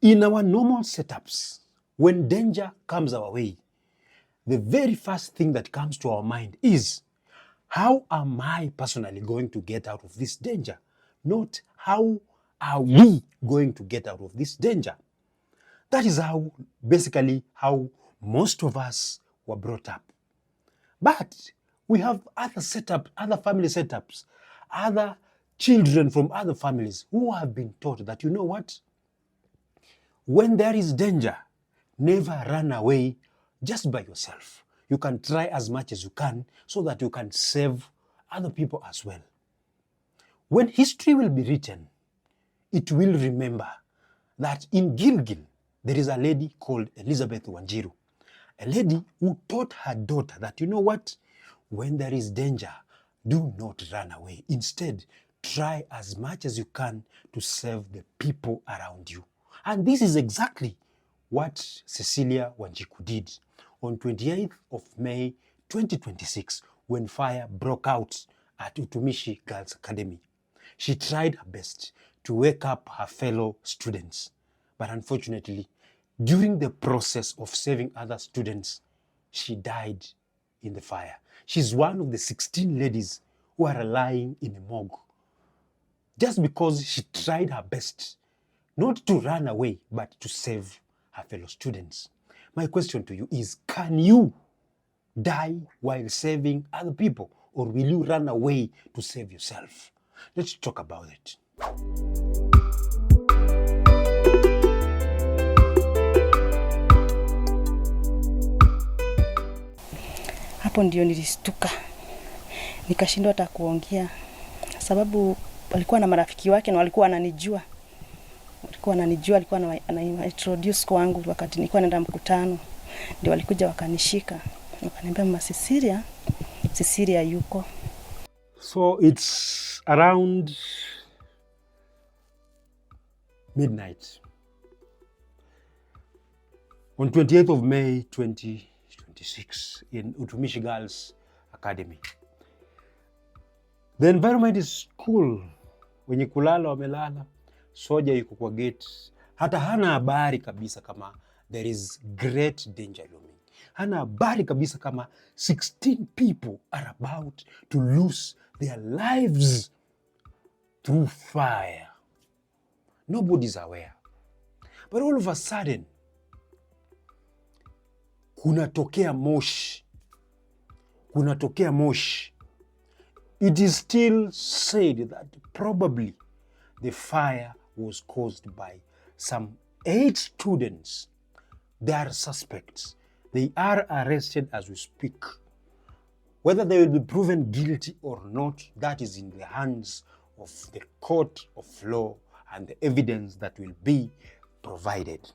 In our normal setups, when danger comes our way, the very first thing that comes to our mind is, how am I personally going to get out of this danger? Not how are we going to get out of this danger? That is basically how most of us were brought up. But we have other family setups, other children from other families who have been taught that, you know what? When there is danger, never run away just by yourself. You can try as much as you can so that you can save other people as well. When history will be written, it will remember that in Gilgil, there is a lady called Elizabeth Wanjiku, a lady who taught her daughter that, you know what? When there is danger, do not run away. Instead, try as much as you can to save the people around you. And this is exactly what Cecilia Wanjiku did on 28th of May 2026 when fire broke out at Utumishi Girls Academy. She tried her best to wake up her fellow students, but unfortunately, during the process of saving other students, she died in the fire. She's one of the 16 ladies who are lying in a morgue just because she tried her best not to run away, but to save her fellow students. My question to you is, can you die while saving other people, or will you run away to save yourself? Let's talk about it. Hapo ndio nilistuka. Nikashindwa hata kuongea. Sababu walikuwa na marafiki wake na walikuwa wananijua. Alikuwa introduce kwangu wakati nilikuwa naenda mkutano. Ndio walikuja wakanishika. Wakaniambia mama Cecilia yuko. So it's around midnight on 28th of May 2026 in Utumishi Girls Academy. The environment is cool. Wenye kulala wamelala, soja yuko kwa gate. Hata hana habari kabisa kama there is great danger looming. Hana habari kabisa kama 16 people are about to lose their lives through fire. Nobody's aware. But all of a sudden, kunatokea moshi. It is still said that probably the fire was caused by some 8 students. They are suspects. They are arrested as we speak. Whether they will be proven guilty or not, that is in the hands of the court of law and the evidence that will be provided.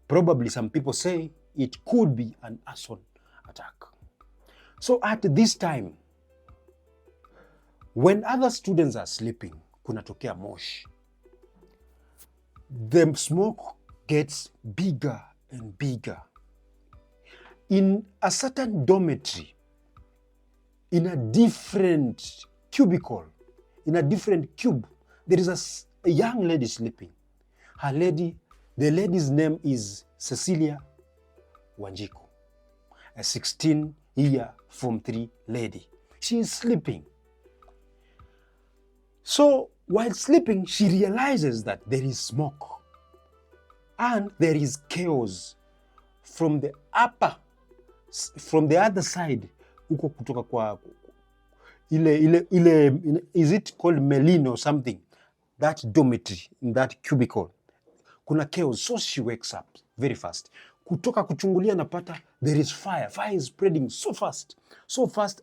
Probably some people say it could be an arson attack. So at this time, when other students are sleeping, kunatokea moshi. The smoke gets bigger and bigger. In a certain dormitory, in a different cubicle, in a different cube, there is a young lady sleeping. The lady's name is Cecilia Wanjiku, a 16-year Form 3 lady. She is sleeping. So while sleeping, she realizes that there is smoke and there is chaos from the other side. Huko kutoka kwa is it called Melin or something? That dormitory, in that cubicle. Kuna chaos. So she wakes up very fast. Kutoka kuchungulia napata there is fire. Fire is spreading so fast,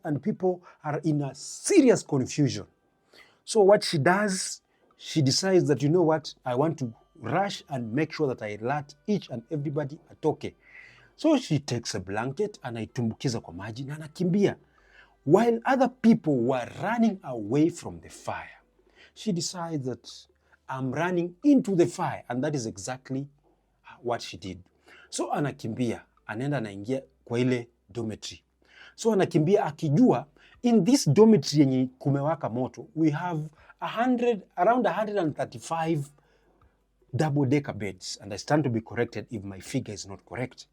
and people are in a serious confusion. So what she does, she decides that, you know what, I want to rush and make sure that I alert each and everybody atoke. So she takes a blanket and aitumbukiza kwa maji na anakimbia. While other people were running away from the fire, she decides that I'm running into the fire, and that is exactly what she did. So anakimbia, anaenda anaingia kwa ile dormitory. So anakimbia akijua in this dormitory yenye kumewaka moto, we have around 135 double-decker beds, and I stand to be corrected if my figure is not correct.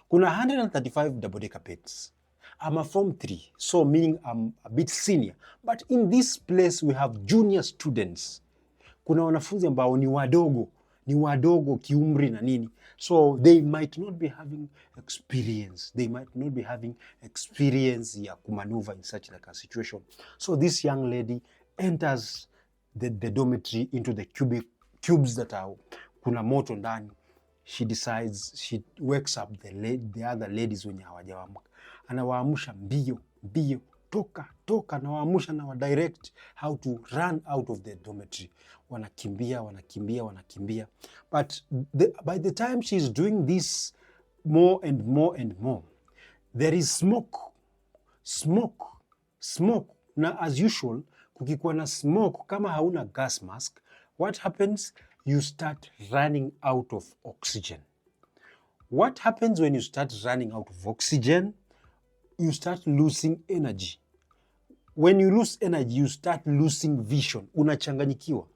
Kuna 135 double-decker beds. I'm a Form 3, so meaning I'm a bit senior. But in this place we have junior students. Kuna wanafunzi ambao ni wadogo kiumri na nini. So they might not be having experience. They might not be having experience ya kumaneuver in such like a situation. So this young lady enters the dormitory into the cubes that are kuna moto ndani. She decides, she wakes up the other ladies wenye hawajaamka. Anawaamsha mbio, toka, anawaamsha na wa direct how to run out of the dormitory. Wanakimbia. But by the time she's doing this more and more, there is smoke. Na as usual, kukikuwa na smoke, kama hauna gas mask, what happens? You start running out of oxygen. What happens when you start running out of oxygen? You start losing energy. When you lose energy, you start losing vision. Unachanganyikiwa.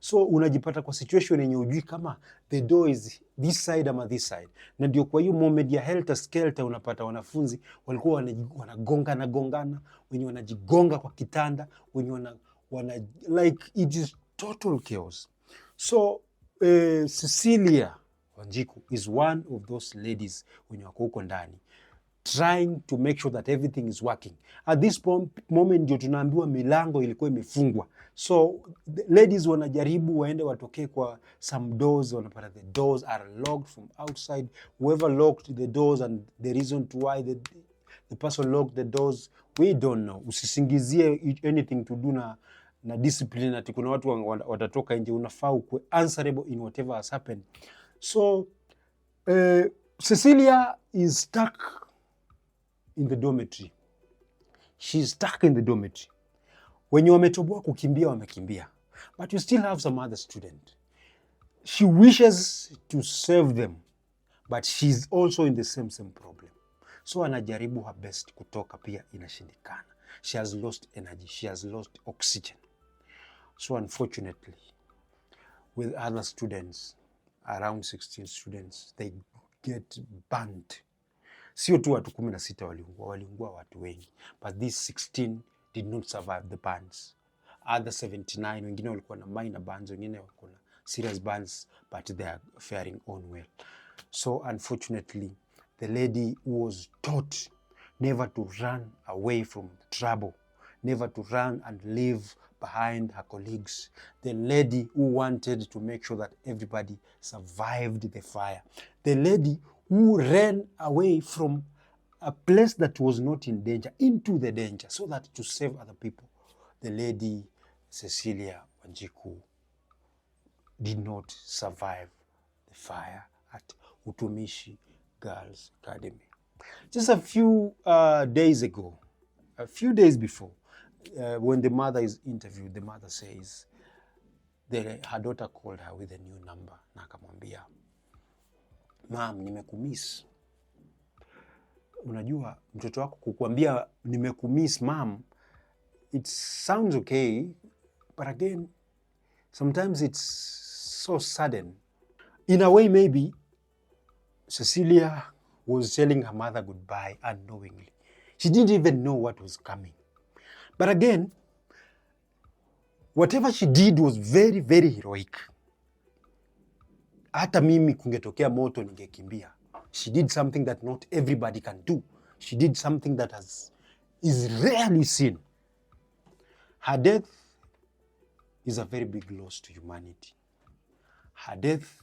So unajipata kwa situation yenye ujui kama the door is this side ama this side. Na ndio kwa hiyo moment ya helter skelter unapata wanafunzi walikuwa wanagongana, wenye wanajigonga kwa kitanda, wenye like it is total chaos. So Cecilia Wanjiku is one of those ladies wenye wako huko ndani trying to make sure that everything is working. At this moment ndio tunaambiwa milango ilikuwa imefungwa. So the ladies wanajaribu waende watokee kwa some doors, wanapata the doors are locked from outside. Whoever locked the doors and the reason to why the person locked the doors, we don't know. Usisingizie anything to do na discipline, ati kuna watu watatoka nje. Unafaa ukwe answerable in whatever has happened. So Cecilia is stuck in the dormitory. She's stuck in the dormitory. Wenye wametoboa kukimbia wamekimbia. But you still have some other student. She wishes to save them, but she's also in the same problem. So anajaribu her best kutoka, pia inashindikana. She has lost energy. She has lost oxygen. So unfortunately, with other students, around 16 students, they get burned. Sio tu watu 16 waliungua watu wengi. But these 16 did not survive the burns. Other 79, wengine walikuwa na minor burns, wengine walikuwa na serious burns, but they are faring on well. So unfortunately, the lady was taught never to run away from trouble, never to run and leave behind her colleagues. The lady who wanted to make sure that everybody survived the fire. The lady who ran away from a place that was not in danger into the danger so that to save other people. The lady Cecilia Wanjiku did not survive the fire at Utumishi Girls Academy. Just a few days ago, a few days before, when the mother is interviewed, the mother says her daughter called her with a new number na akamwambia, "Mom, nimekumiss." Unajua mtoto wako kukuambia nimekumiss mom, it sounds okay, but again sometimes it's so sudden. In a way, maybe Cecilia was telling her mother goodbye unknowingly. She didn't even know what was coming. But again, whatever she did was very, very heroic. Hata mimi kungetokea moto ningekimbia. She did something that not everybody can do. She did something that is rarely seen. Her death is a very big loss to humanity. Her death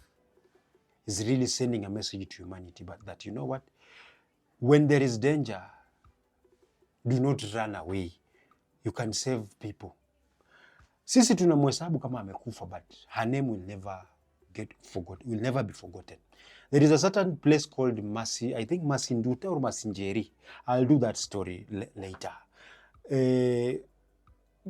is really sending a message to humanity, but that, you know what? When there is danger, do not run away. You can save people. Sisi tunamhesabu kama amekufa, but her name will never will never be forgotten. There is a certain place called I think Masindute or Masinjeri. I'll do that story later.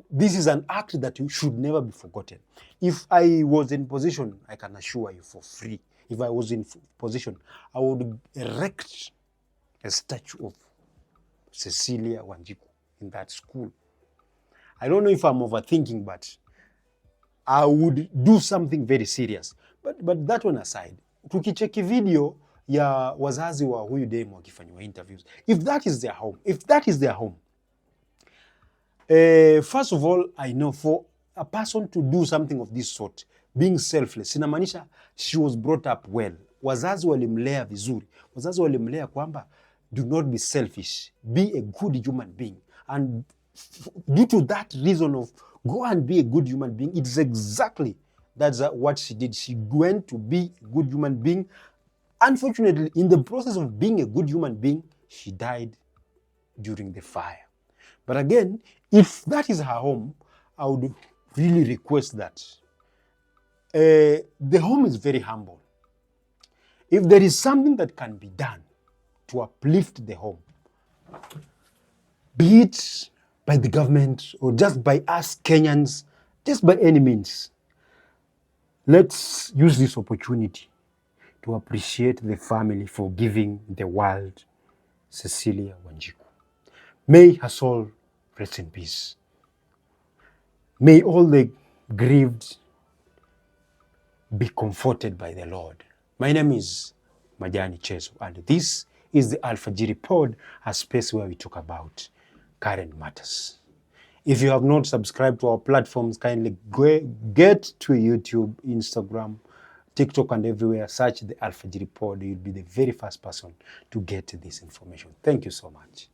This is an act that should never be forgotten. If I was in position, I can assure you for free, if I was in position, I would erect a statue of Cecilia Wanjiku in that school. I don't know if I'm overthinking, but I would do something very serious. But that one aside, tukicheki video ya wazazi wa huyu demo wakifanywa interviews, if that is their home, first of all, I know for a person to do something of this sort, being selfless, inamaanisha she was brought up well. Wazazi walimlea vizuri. Wazazi walimlea kwamba do not be selfish, be a good human being. And due to that reason of go and be a good human being, it's exactly that's what she did. She went to be a good human being. Unfortunately, in the process of being a good human being, she died during the fire. But again, if that is her home, I would really request that. The home is very humble. If there is something that can be done to uplift the home, be it by the government or just by us Kenyans, just by any means, let's use this opportunity to appreciate the family for giving the world Cecilia Wanjiku. May her soul rest in peace. May all the grieved be comforted by the Lord. My name is Majani Cheso, and this is the Alfajiri Pod, a space where we talk about current matters. If you have not subscribed to our platforms, kindly get to YouTube, Instagram, TikTok, and everywhere. Search the Alfajiri Pod. You'll be the very first person to get this information. Thank you so much.